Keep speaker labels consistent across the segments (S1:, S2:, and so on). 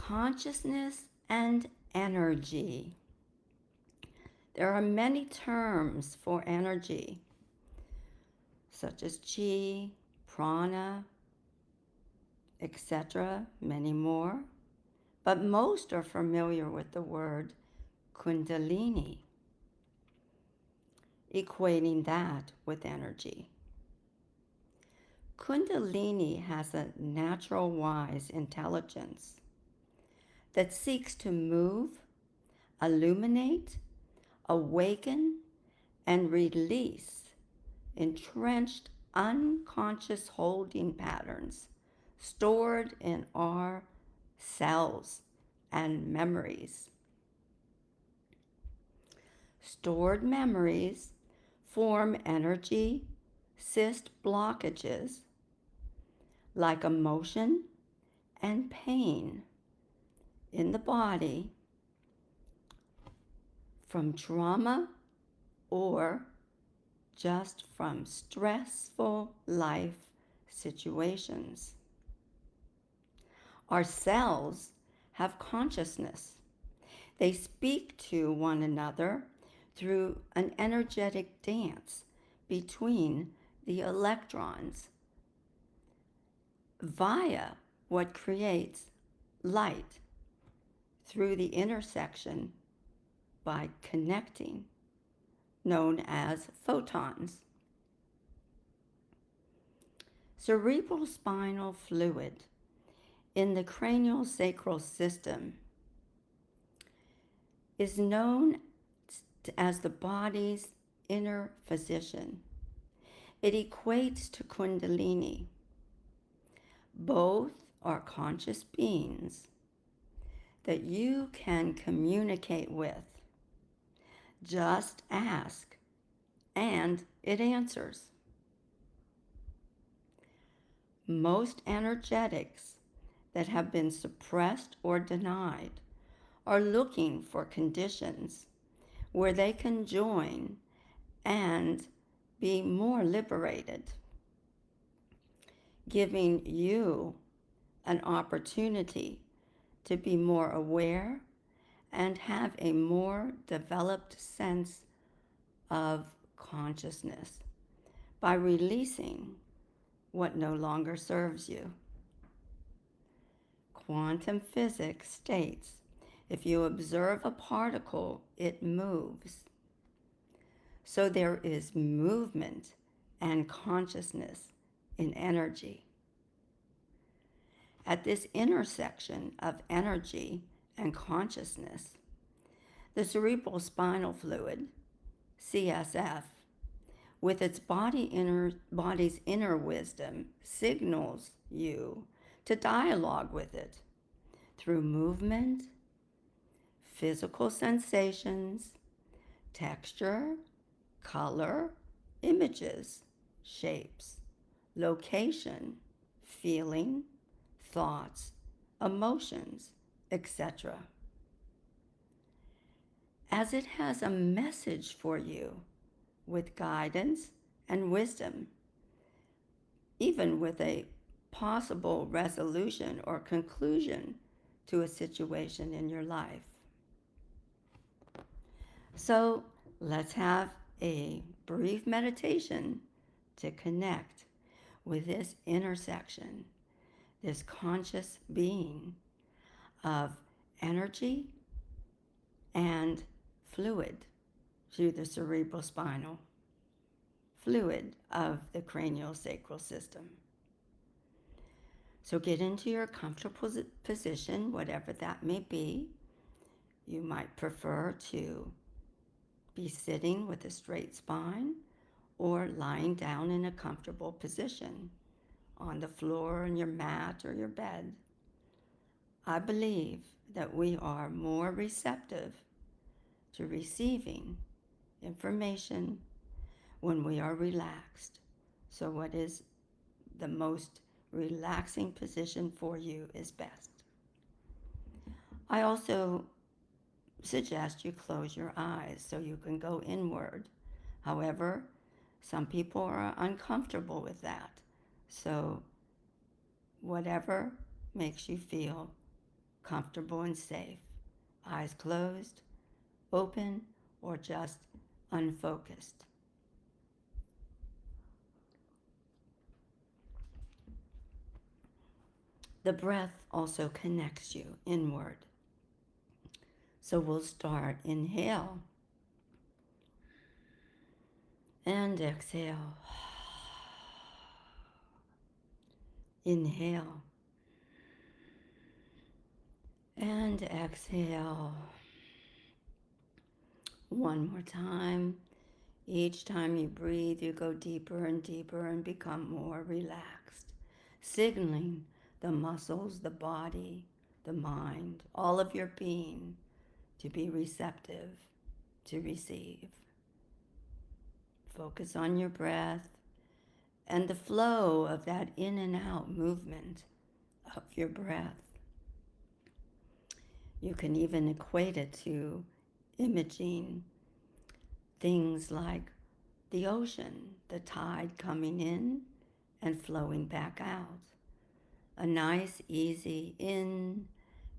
S1: Consciousness and energy. There are many terms for energy, such as chi, prana, etc., many more, but most are familiar with the word kundalini, equating that with energy. Kundalini has a natural wise intelligence that seeks to move, illuminate, awaken, and release entrenched unconscious holding patterns stored in our cells and memories. Stored memories form energy cyst blockages like emotion and pain in the body from trauma or just from stressful life situations. Our cells have consciousness. They speak to one another through an energetic dance between the electrons via what creates light through the intersection by connecting, known as photons. Cerebral spinal fluid in the craniosacral system is known as the body's inner physician. It equates to kundalini. Both are conscious beings that you can communicate with. Just ask, and it answers. Most energetics that have been suppressed or denied are looking for conditions where they can join and be more liberated, giving you an opportunity to be more aware and have a more developed sense of consciousness by releasing what no longer serves you. Quantum physics states if you observe a particle, it moves. So there is movement and consciousness in energy. At this intersection of energy and consciousness, the cerebral spinal fluid, CSF, with its body's inner wisdom, signals you to dialogue with it through movement, physical sensations, texture, color, images, shapes, location, feeling, thoughts, emotions, etc. As it has a message for you with guidance and wisdom, even with a possible resolution or conclusion to a situation in your life. So let's have a brief meditation to connect with this intersection, this conscious being of energy and fluid through the cerebral spinal fluid of the craniosacral system. So get into your comfortable position, whatever that may be. You might prefer to be sitting with a straight spine or lying down in a comfortable position on the floor, on your mat, or your bed. I believe that we are more receptive to receiving information when we are relaxed. So what is the most relaxing position for you is best. I also suggest you close your eyes so you can go inward. However, some people are uncomfortable with that. So whatever makes you feel comfortable and safe. Eyes closed, open, or just unfocused. The breath also connects you inward. So we'll start. Inhale and exhale. Inhale and exhale. One more time. Each time you breathe, you go deeper and deeper and become more relaxed, signaling the muscles, the body, the mind, all of your being to be receptive, to receive. Focus on your breath and the flow of that in and out movement of your breath. You can even equate it to imaging things like the ocean, the tide coming in and flowing back out. A nice, easy in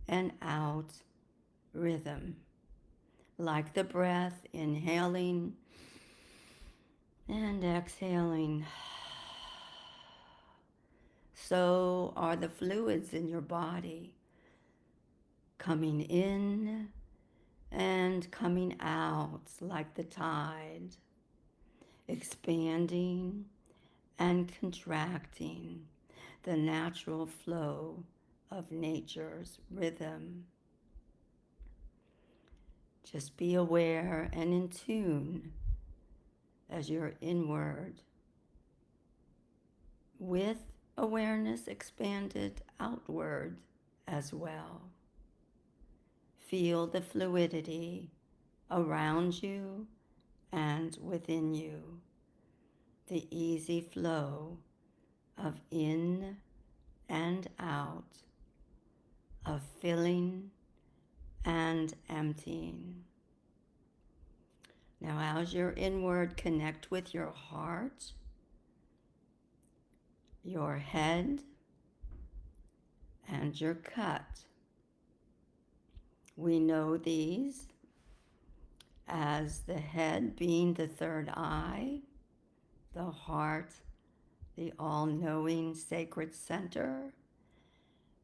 S1: and out rhythm. Like the breath, inhaling and exhaling. So are the fluids in your body coming in and coming out like the tide, expanding and contracting, the natural flow of nature's rhythm. Just be aware and in tune as you're inward, with awareness expanded outward as well. Feel the fluidity around you and within you, the easy flow of in and out, of filling and emptying. Now, as you're inward, connect with your heart, your head, and your gut. We know these as the head being the third eye, the heart, the all-knowing sacred center,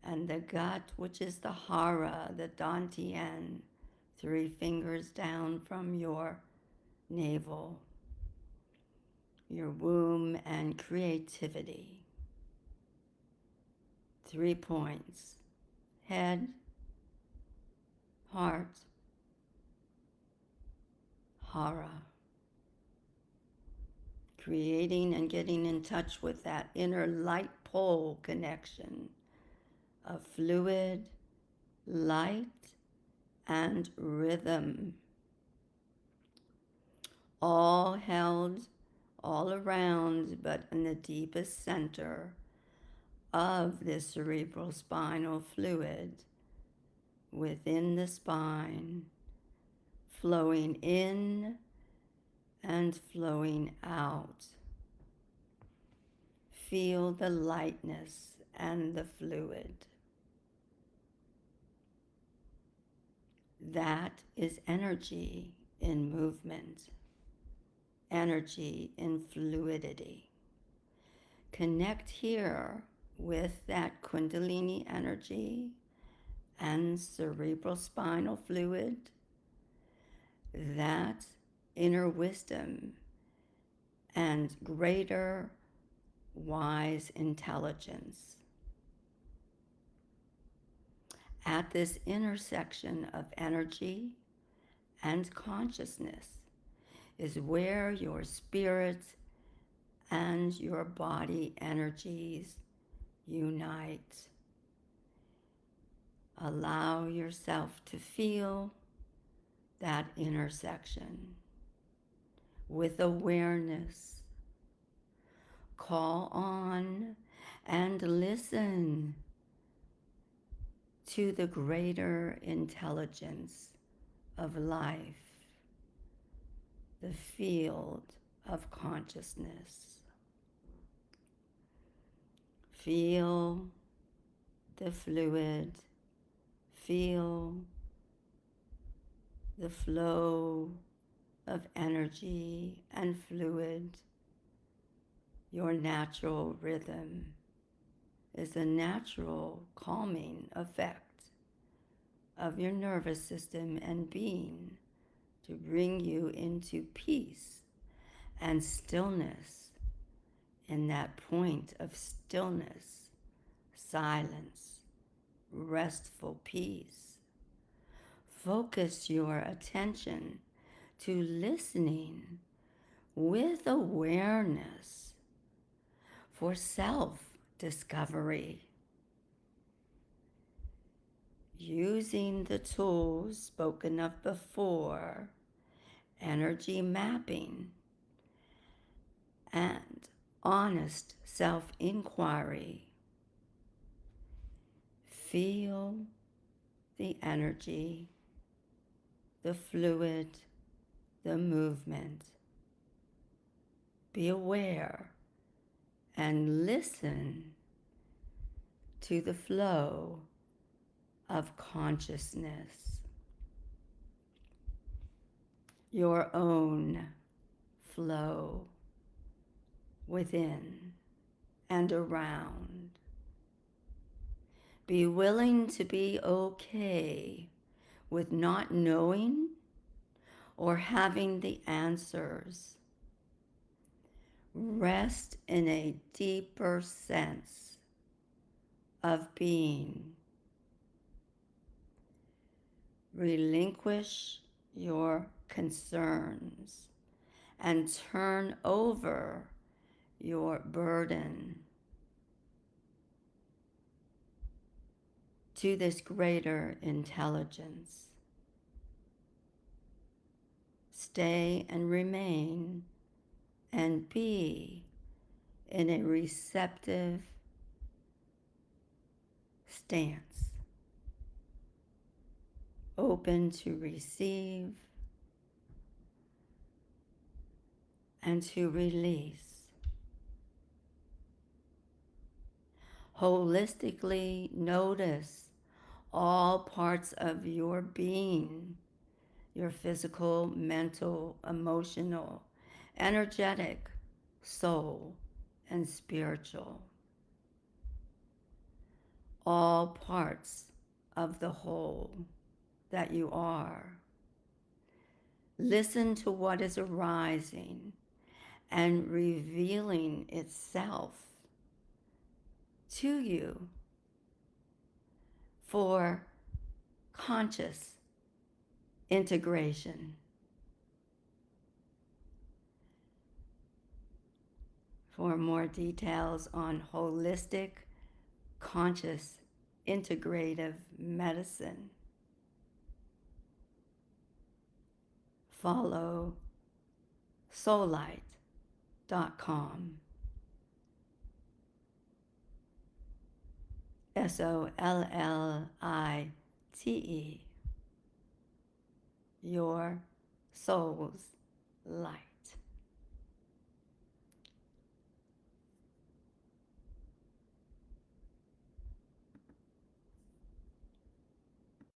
S1: and the gut, which is the hara, the dantian, 3 fingers down from your navel, your womb and creativity. 3 points: head, heart, hara. Creating and getting in touch with that inner light pole connection of fluid, light, and rhythm, all held all around, but in the deepest center of this cerebral spinal fluid within the spine, flowing in and flowing out. Feel the lightness and the fluid. That is energy in movement, energy in fluidity. Connect here with that Kundalini energy and cerebral spinal fluid, that inner wisdom and greater wise intelligence. At this intersection of energy and consciousness is where your spirit and your body energies unite. Allow yourself to feel that intersection with awareness. Call on and listen to the greater intelligence of life, the field of consciousness. Feel the fluid, Feel the flow of energy and fluid. Your natural rhythm is a natural calming effect of your nervous system and being to bring you into peace and stillness. In that point of stillness, silence, restful peace, focus your attention to listening with awareness for self-discovery, using the tools spoken of before, energy mapping, and honest self-inquiry. Feel the energy, the fluid, the movement. Be aware and listen to the flow of consciousness, your own flow within and around. Be willing to be okay with not knowing or having the answers. Rest in a deeper sense of being. Relinquish your concerns and turn over your burden to this greater intelligence. Stay and remain and be in a receptive stance, open to receive and to release. Holistically notice all parts of your being, your physical, mental, emotional, energetic, soul, and spiritual. All parts of the whole that you are. Listen to what is arising and revealing itself to you for conscious integration. For more details on holistic, conscious, integrative medicine, follow soulite.com. SOLLITE, your soul's light.